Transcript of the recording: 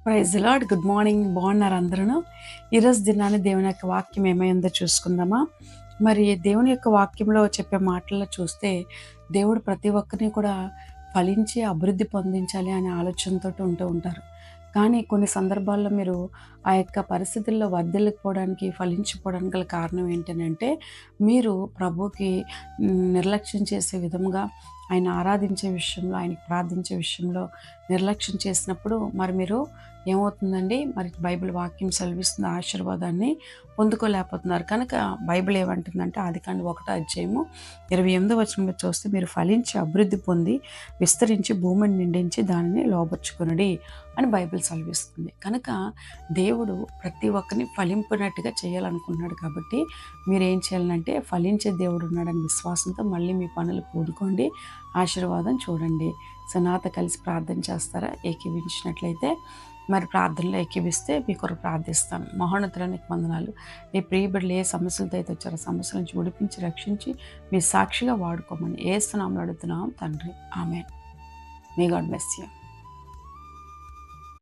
Praise lord. Good morning. బాగున్నారు అందరూ? ఈరోజు దినాన్ని దేవుని యొక్క వాక్యం ఏమైందో చూసుకుందామా? మరి దేవుని యొక్క వాక్యంలో చెప్పే మాటల్లో చూస్తే దేవుడు ప్రతి ఒక్కరిని కూడా ఫలించి అభివృద్ధి పొందించాలి అనే ఆలోచనతోటి ఉంటూ ఉంటారు. కానీ కొన్ని సందర్భాల్లో మీరు ఆ యొక్క పరిస్థితుల్లో వర్ధిల్లకపోవడానికి, ఫలించిపోవడానికి గల కారణం ఏంటనంటే, మీరు ప్రభువుకి నిర్లక్ష్యం చేసే విధముగా, ఆయన ఆరాధించే విషయంలో, ఆయనకి ప్రార్థించే విషయంలో నిర్లక్ష్యం చేసినప్పుడు మరి మీరు ఏమవుతుందండి, మరి బైబిల్ వాక్యం సెలవిస్తున్న ఆశీర్వాదాన్ని పొందుకోలేకపోతున్నారు. కనుక బైబిల్ ఏమంటుందంటే ఆదికాండం 1:28 చూస్తే మీరు ఫలించి అభివృద్ధి పొంది విస్తరించి భూమిని నిండించి దానిని లోబర్చుకొనుడి అని బైబిల్ సెలవిస్తుంది. కనుక దేవుడు ప్రతి ఒక్కరిని ఫలింపునట్టుగా చేయాలనుకుంటున్నాడు. కాబట్టి మీరేం చేయాలంటే ఫలించే దేవుడు ఉన్నాడని విశ్వాసంతో మళ్ళీ మీ పనులు పూనుకోండి, ఆశీర్వాదం చూడండి. సో నాతో కలిసి ప్రార్థన చేస్తారా? ఏకీవించినట్లయితే మరి ప్రార్థనలో ఏకీవిస్తే మీ కొరకు ప్రార్థిస్తాను. మహోన్నతునికి వందనాలు. నీ ప్రియ బిడ్డలు ఏ సమస్యలతో అయితే వచ్చారో సమస్యల నుంచి విడిపించి రక్షించి మీ సాక్షిగా వాడుకోమని యేసు నామములో అడుగుతున్నాం తండ్రి. Amen. May God bless you.